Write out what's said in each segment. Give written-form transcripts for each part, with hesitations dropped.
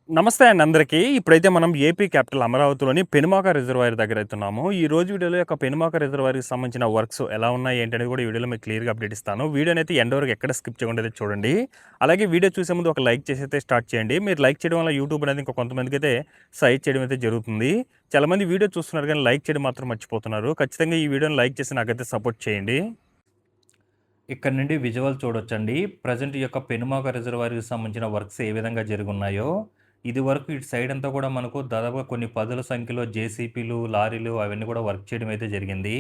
నమస్తే అండి అందరికీ. ఇప్పుడైతే మనం ఏపీ క్యాపిటల్ అమరావతిలోని పెనుమాక రిజర్వాయర్ దగ్గర అయితున్నాము. ఈ రోజు వీడియోలో యొక్క పెనుమాక రిజర్వాయర్‌కి సంబంధించిన వర్క్స్ ఎలా ఉన్నాయి, ఏంటి అనేది కూడా ఈ వీడియోలో మీకు క్లియర్‌గా అప్డేట్ ఇస్తాను. వీడియోనైతే ఎండ్ వరకు ఎక్కడ స్కిప్ చేయకుండా అయితే చూడండి. అలాగే వీడియో చూసే ముందు ఒక లైక్ చేసి అయితే స్టార్ట్ చేయండి. మీరు లైక్ చేయడం వల్ల యూట్యూబ్ అనేది ఇంకా కొంతమందికైతే సజెస్ట్ చేయడం అయితే జరుగుతుంది. చాలామంది వీడియో చూస్తున్నారు కానీ లైక్ చేయడం మాత్రం మర్చిపోతున్నారు. ఖచ్చితంగా ఈ వీడియోని లైక్ చేసి నాకైతే సపోర్ట్ చేయండి. ఇక్కడ నుండి విజువల్ చూడొచ్చండి. ప్రెజెంట్ ఈ యొక్క పెనుమాక రిజర్వాయర్‌కి సంబంధించిన వర్క్స్ ఏ విధంగా జరుగున్నాయో. ఇదివరకు ఇటు సైడ్ అంతా కూడా మనకు దాదాపుగా కొన్ని పదుల సంఖ్యలో జేసీపీలు, లారీలు అవన్నీ కూడా వర్క్ చేయడం అయితే జరిగింది.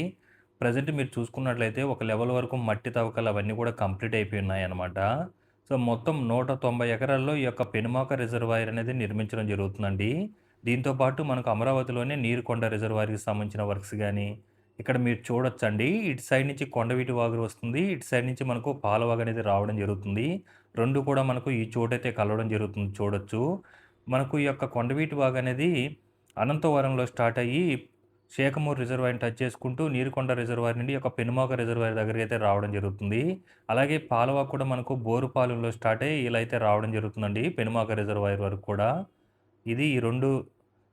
ప్రెజెంట్ మీరు చూసుకున్నట్లయితే ఒక లెవెల్ వరకు మట్టి తవ్వకాలు అవన్నీ కూడా కంప్లీట్ అయిపోయి ఉన్నాయన్నమాట. సో, మొత్తం 190 ఎకరాల్లో ఈ యొక్క పెనుమాక రిజర్వాయర్ అనేది నిర్మించడం జరుగుతుందండి. దీంతో పాటు మనకు అమరావతిలోనే నీరుకొండ రిజర్వాయర్‌కి సంబంధించిన వర్క్స్ గాని, ఇక్కడ మీరు చూడొచ్చండి. ఇటు సైడ్ నుంచి కొండవీటి వాగు వస్తుంది. ఇటు సైడ్ నుంచి మనకు పాలవాగు అనేది రావడం జరుగుతుంది. 2 కూడా మనకు ఈ చోటైతే కలవడం జరుగుతుంది చూడొచ్చు. మనకు ఈ యొక్క కొండవీటి వాగు అనేది అనంతవరంలో స్టార్ట్ అయ్యి శేఖమూరు రిజర్వాయర్‌ని టచ్ చేసుకుంటూ నీరుకొండ రిజర్వాయర్ నుండి ఈ యొక్క పెనుమాక రిజర్వాయర్ దగ్గరికైతే రావడం జరుగుతుంది. అలాగే పాలవాగు కూడా మనకు బోరుపాలెంలో స్టార్ట్ అయ్యి ఇలా అయితే రావడం జరుగుతుందండి పెనుమాక రిజర్వాయర్ వరకు కూడా. ఇది ఈ 2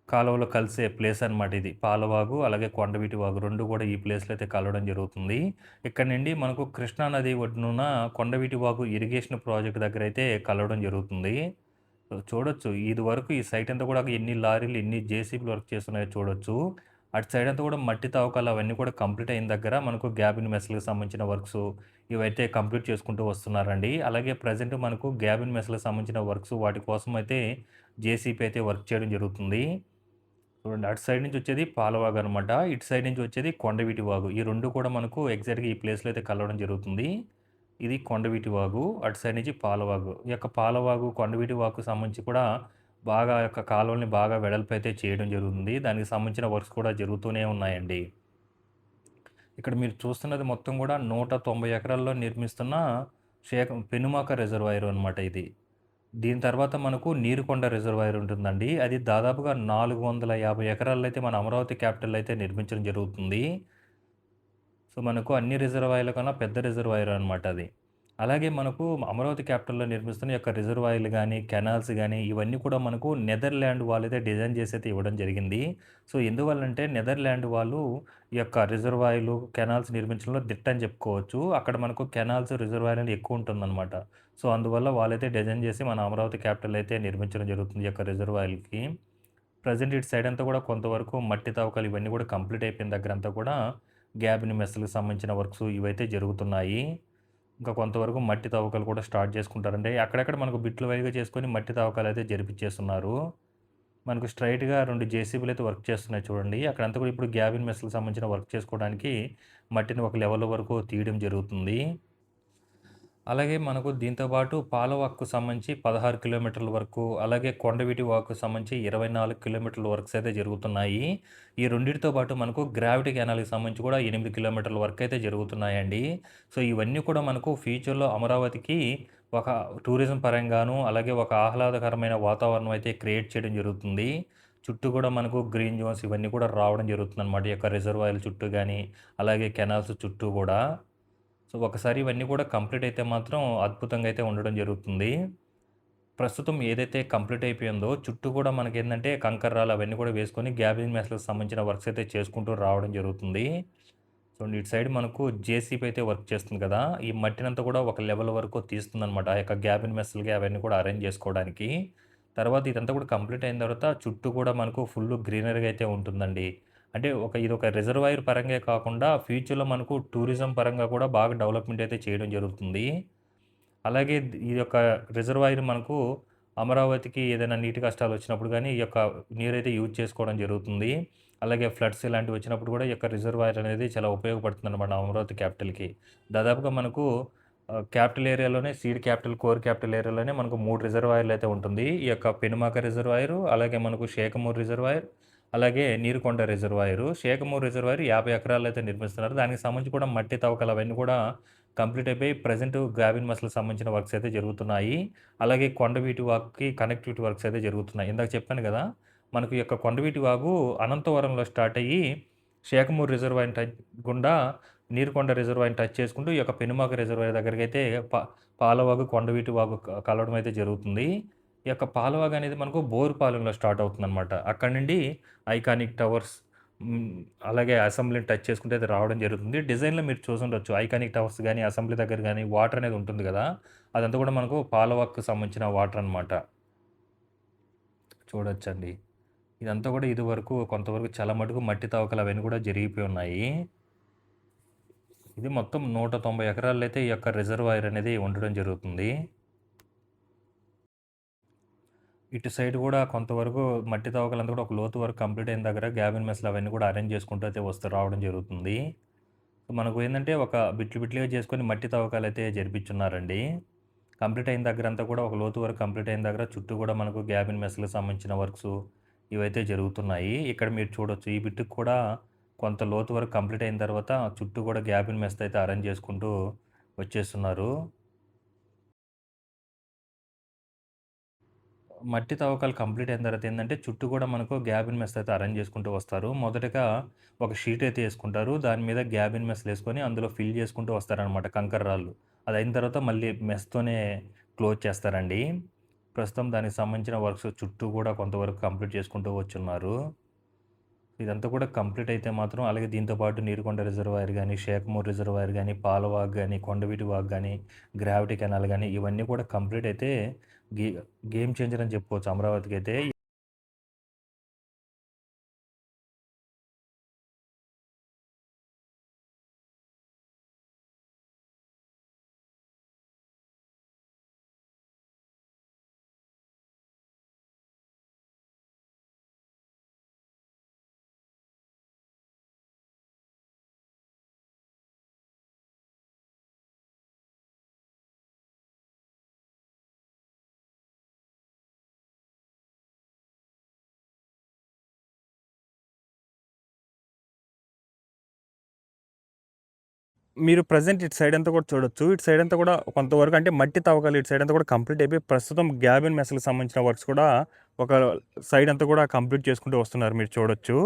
కాలువలు కలిసే ప్లేస్ అనమాట ఇది. పాలవాగు, అలాగే కొండవీటి వాగు 2 కూడా ఈ ప్లేస్‌లో అయితే కలవడం జరుగుతుంది. ఇక్కడ నుండి మనకు కృష్ణా నది ఒడ్డునున్న కొండవీటి వాగు ఇరిగేషన్ ప్రాజెక్ట్ దగ్గరైతే కలవడం జరుగుతుంది. సో, చూడొచ్చు ఇదివరకు ఈ సైట్ అంతా కూడా ఎన్ని లారీలు, ఎన్ని జేసీబీలు వర్క్ చేస్తున్నాయో చూడొచ్చు. అటు సైడ్ అంతా కూడా మట్టి తవ్వకాలు అవన్నీ కూడా కంప్లీట్ అయిన దగ్గర మనకు గ్యాబిన్ మెస్‌లకి సంబంధించిన వర్క్స్ ఇవైతే కంప్లీట్ చేసుకుంటూ వస్తున్నారండి. అలాగే ప్రెజెంట్ మనకు గ్యాబిన్ మెస్‌లకి సంబంధించిన వర్క్స్ వాటి కోసం అయితే జేసీబీ అయితే వర్క్ చేయడం జరుగుతుంది. చూడండి అటు సైడ్ నుంచి వచ్చేది పాలవాగు అనమాట. ఇటు సైడ్ నుంచి వచ్చేది కొండవీటి వాగు. ఈ 2 కూడా మనకు ఎగ్జాక్ట్‌గా ఈ ప్లేస్‌లో అయితే కలవడం జరుగుతుంది. ఇది కొండవీటి వాగు. అటు సైడ్ నుంచి పాలవాగు. ఈ యొక్క పాలవాగు, కొండవీటి వాగుకు సంబంధించి కూడా బాగా యొక్క కాలువల్ని బాగా వెడల్పైతే చేయడం జరుగుతుంది. దానికి సంబంధించిన వర్క్స్ కూడా జరుగుతూనే ఉన్నాయండి. ఇక్కడ మీరు చూస్తున్నది మొత్తం కూడా 190 ఎకరాల్లో నిర్మిస్తున్న పెనుమాక రిజర్వాయర్ అనమాట ఇది. దీని తర్వాత మనకు నీరుకొండ రిజర్వాయర్ ఉంటుందండి. అది దాదాపుగా 450 ఎకరాల్లో అయితే మన అమరావతి క్యాపిటల్ అయితే నిర్మించడం జరుగుతుంది. సో, మనకు అన్ని రిజర్వాయర్ల కన్నా పెద్ద రిజర్వాయర్ అనమాట అది. అలాగే మనకు అమరావతి క్యాపిటల్‌లో నిర్మిస్తున్న ఈ యొక్క రిజర్వాయర్లు గానీ, కెనాల్స్ గానీ, ఇవన్నీ కూడా మనకు నెదర్‌లాండ్ వాళ్ళైతే డిజైన్ చేసైతే ఇవ్వడం జరిగింది. సో, ఎందువల్లంటే నెదర్‌లాండ్ వాళ్ళు ఈ యొక్క రిజర్వాయర్లు, కెనాల్స్ నిర్మించడంలో దిట్ట అని చెప్పుకోవచ్చు. అక్కడ మనకు కెనాల్స్, రిజర్వాయర్ అనేది ఎక్కువ ఉంటుందనమాట. సో, అందువల్ల వాళ్ళైతే డిజైన్ చేసి మన అమరావతి క్యాపిటల్ అయితే నిర్మించడం జరుగుతుంది ఈ యొక్క రిజర్వాయర్‌లకి. ప్రెజెంట్ ఇటు సైడ్ అంతా కూడా కొంతవరకు మట్టి తవ్వకాలు ఇవన్నీ కూడా కంప్లీట్ అయిపోయిన దగ్గరంతా కూడా గ్యాబిన్ మెస్‌లకు సంబంధించిన వర్క్స్ ఇవైతే జరుగుతున్నాయి. ఇంకా కొంతవరకు మట్టి తవ్వకాలు కూడా స్టార్ట్ చేసుకుంటారండి. అక్కడక్కడ మనకు బిట్లు వైస్‌గా చేసుకొని మట్టి తవ్వకాలైతే జరిపిచ్చేస్తున్నారు. మనకు స్ట్రెయిట్‌గా 2 జేసీబీలైతే వర్క్ చేస్తున్నాయి చూడండి. అక్కడంతా కూడా ఇప్పుడు గ్యాబిన్ మెస్‌లకు సంబంధించిన వర్క్ చేసుకోవడానికి మట్టిని ఒక లెవెల్ వరకు తీయడం జరుగుతుంది. అలాగే మనకు దీంతో పాటు పాలవాక్కు సంబంధించి 16 కిలోమీటర్ల వరకు, అలాగే కొండవీటి వాక్కు సంబంధించి 24 కిలోమీటర్ల వర్క్స్ అయితే జరుగుతున్నాయి. ఈ రెండిటితో పాటు మనకు గ్రావిటీ కెనాల్‌కి సంబంధించి కూడా 8 కిలోమీటర్ల వర్క్ అయితే జరుగుతున్నాయండి. సో, ఇవన్నీ కూడా మనకు ఫ్యూచర్‌లో అమరావతికి ఒక టూరిజం పరంగాను, అలాగే ఒక ఆహ్లాదకరమైన వాతావరణం అయితే క్రియేట్ చేయడం జరుగుతుంది. చుట్టూ కూడా మనకు గ్రీన్ జోన్స్ ఇవన్నీ కూడా రావడం జరుగుతుందనమాట. ఈ యొక్క రిజర్వాయర్ల చుట్టూ గాని, అలాగే కెనాల్స్ చుట్టూ గూడా. సో, ఒకసారి ఇవన్నీ కూడా కంప్లీట్ అయితే మాత్రం అద్భుతంగా అయితే ఉండడం జరుగుతుంది. ప్రస్తుతం ఏదైతే కంప్లీట్ అయిపోయిందో చుట్టూ కూడా మనకేందంటే కంకర్రాళ్ళు అవన్నీ కూడా వేసుకొని గ్యాబిన్ మెస్‌లకు సంబంధించిన వర్క్స్ అయితే చేసుకుంటూ రావడం జరుగుతుంది. చూడండి ఇటు సైడ్ మనకు జేసీబీ అయితే వర్క్ చేస్తుంది కదా! ఈ మట్టినంతా కూడా ఒక లెవెల్ వరకు తీస్తుందనమాట. ఆ యొక్క గ్యాబిన్ మెస్‌లకి అవన్నీ కూడా అరేంజ్ చేసుకోవడానికి. తర్వాత ఇదంతా కూడా కంప్లీట్ అయిన తర్వాత చుట్టూ కూడా మనకు ఫుల్లు గ్రీనరీగా అయితే ఉంటుందండి. అంటే ఇదొక రిజర్వాయర్ పరంగే కాకుండా ఫ్యూచర్‌లో మనకు టూరిజం పరంగా కూడా బాగా డెవలప్‌మెంట్ అయితే చేయడం జరుగుతుంది. అలాగే ఈ యొక్క రిజర్వాయర్ మనకు అమరావతికి ఏదైనా నీటి కష్టాలొచ్చినప్పుడు గానీ, ఈ యొక్క నీరైతే యూజ్ చేసుకోవడం జరుగుతుంది. అలాగే ఫ్లడ్స్ ఇలాంటివి వచ్చినప్పుడు కూడా ఈ యొక్క రిజర్వాయర్ అనేది చాలా ఉపయోగపడుతుందన్నమాట అమరావతి క్యాపిటల్‌కి. దాదాపుగా మనకు క్యాపిటల్ ఏరియాలోనే సీడ్ క్యాపిటల్, కోర్ క్యాపిటల్ ఏరియాలోనే మనకు 3 రిజర్వాయర్‌లయితే ఉంటుంది. ఈ యొక్క పెనుమాక రిజర్వాయరు, అలాగే మనకు షేఖమూరు రిజర్వాయర్, అలాగే నీరుకొండ రిజర్వాయరు. షేఖమూరు రిజర్వాయర్ 50 ఎకరాల్లో అయితే నిర్మిస్తున్నారు. దానికి సంబంధించి కూడా మట్టి తవ్వకాలు అవన్నీ కూడా కంప్లీట్ అయిపోయి ప్రెజెంట్ గ్రావిన్ మస్‌లకు సంబంధించిన వర్క్స్ అయితే జరుగుతున్నాయి. అలాగే కొండవీటి వాగుకి కనెక్టివిటీ వర్క్స్ అయితే జరుగుతున్నాయి. ఇందాక చెప్పాను గదా! మనకు ఈ యొక్క కొండవీటి వాగు అనంతవరంలో స్టార్ట్ అయ్యి షేఖమూరు రిజర్వాయర్‌ని గుండా నీరుకొండ రిజర్వాయర్‌ని టచ్ చేసుకుంటూ ఈ యొక్క పెనుమాక రిజర్వాయర్ దగ్గరికైతే పాలవాగు, కొండవీటి వాగు కలవడం అయితే జరుగుతుంది. ఈ యొక్క పాలవాగు అనేది మనకు బోరుపాలెంలో స్టార్ట్ అవుతుందనమాట. అక్కడి నుండి ఐకానిక్ టవర్స్ హ్మ్. అలాగే అసెంబ్లీని టచ్ చేసుకుంటే అది రావడం జరుగుతుంది. డిజైన్‌లో మీరు చూసుండొచ్చు. ఐకానిక్ టవర్స్ గాని, అసెంబ్లీ దగ్గర గాని వాటర్ అనేది ఉంటుంది గదా! అదంతా కూడా మనకు పాలవాగుకి సంబంధించిన వాటర్ అనమాట. చూడొచ్చండి. ఇదంతా కూడా ఇదివరకు కొంతవరకు చాలా మటుకు మట్టి తవ్వకాలు అవన్నీ కూడా జరిగిపోయి ఉన్నాయి. ఇది మొత్తం 190 ఎకరాల్లో అయితే ఈ యొక్క రిజర్వాయర్ అనేది ఉండడం జరుగుతుంది. ఇటు సైడ్ గూడా కొంతవరకు మట్టి తవ్వకాలంతా కూడా ఒక లోతు వరకు కంప్లీట్ అయిన దగ్గర గ్యాబిన్ మెస్‌లు అవన్నీ కూడా అరేంజ్ చేసుకుంటూ అయితే రావడం జరుగుతుంది. సో, మనకు ఏందంటే ఒక బిట్లు బిట్లుగా చేసుకొని మట్టి తవ్వకాలైతే జరిపిచ్చున్నారండి. కంప్లీట్ అయిన దగ్గరంతా కూడా ఒక లోతు వరకు కంప్లీట్ అయిన దగ్గర చుట్టూ కూడా మనకు గ్యాబిన్ మెస్‌లకు సంబంధించిన వర్క్సు ఇవైతే జరుగుతున్నాయి. ఇక్కడ మీరు చూడొచ్చు. ఈ బిట్టుకి కూడా కొంత లోతు వరకు కంప్లీట్ అయిన తర్వాత చుట్టూ కూడా గ్యాబిన్ మెస్ అయితే అరేంజ్ చేసుకుంటూ వచ్చేస్తున్నారు. మట్టి తవ్వకాలు కంప్లీట్ అయిన తర్వాత ఏందంటే, చుట్టూ గూడా మనకు గ్యాబిన్ మెస్ అయితే అరేంజ్ చేసుకుంటూ వస్తారు. మొదటగా ఒక షీట్ అయితే యేసుకుంటారు. దాని మీద గ్యాబిన్ మెస్‌లేసుకొని అందులో ఫిల్ చేసుకుంటూ వస్తారనమాట కంకర రాళ్ళు. అదయిన తర్వాత మళ్ళీ మెష్‌తోనే క్లోజ్ చేస్తారండి. ప్రస్తుతం దానికి సంబంధించిన వర్క్స్ చుట్టూ గూడా కొంతవరకు కంప్లీట్ చేసుకుంటూ వచ్చున్నారు. ఇదంతా కూడా కంప్లీట్ అయితే మాత్రం అలాగే దీంతో పాటు నీరుకొండ రిజర్వాయర్ గాని, షేక్‌మూర్ రిజర్వాయర్ గాని, పాలవాగు గాని, కొండవీటి వాగు గాని, గ్రావిటీ కెనాల్ గాని ఇవన్నీ కూడా కంప్లీట్ అయితే గే గేమ్ చేంజర్ అని చెప్పుకోవచ్చు అమరావతికైతే. మీరు ప్రెజెంట్ ఇటు సైడ్ అంతా కూడా చూడొచ్చు. ఇటు సైడ్ అంతా కూడా కొంతవరకు అంటే మట్టి తవ్వకాలు ఇటు సైడ్ అంతా కూడా కంప్లీట్ అయిపోయి ప్రస్తుతం గ్యాబిన్ మెస్‌లకు సంబంధించిన వర్క్స్ కూడా ఒక సైడ్ అంతా కూడా కంప్లీట్ చేసుకుంటూ వస్తున్నారు మీరు చూడొచ్చు.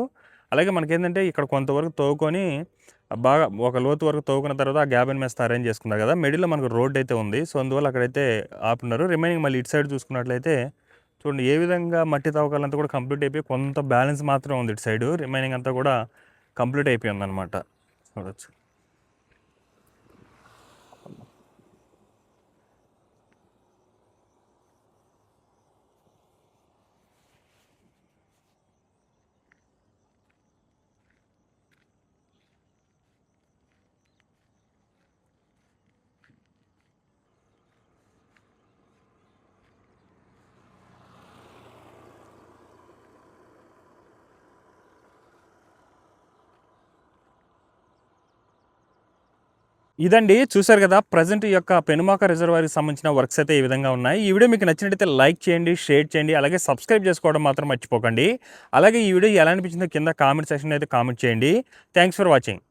అలాగే మనకేందంటే ఇక్కడ కొంతవరకు తవ్వుకొని బాగా ఒక లోతు వరకు తవ్వుకున్న తర్వాత ఆ గ్యాబిన్ మెస్ అరేంజ్ చేసుకున్నారు కదా! మిడిల్‌లో మనకు రోడ్ అయితే ఉంది. సో, అందువల్ల అక్కడైతే ఆపున్నారు. రిమైనింగ్ మళ్ళీ ఇటు సైడ్ చూసుకున్నట్లయితే చూడండి ఏ విధంగా మట్టి తవ్వకాలంతా కూడా కంప్లీట్ అయిపోయి కొంత బ్యాలెన్స్ మాత్రమే ఉంది ఇటు సైడు. రిమైనింగ్ అంతా కూడా కంప్లీట్ అయిపోయిందనమాట. చూడొచ్చు. ఇదండి చూసారు కదా! ప్రెజెంట్ ఈ యొక్క పెనుమాక రిజర్వాయర్‌కి సంబంధించిన వర్క్స్ అయితే ఈ విధంగా ఉన్నాయి. ఈ వీడియో మీకు నచ్చినట్టయితే లైక్ చేయండి, షేర్ చేయండి, అలాగే సబ్స్క్రైబ్ చేసుకోవడం మాత్రం మర్చిపోకండి. అలాగే ఈ వీడియో ఎలా అనిపించిందో కింద కామెంట్ సెక్షన్‌లో అయితే కామెంట్ చేయండి. Thanks for watching.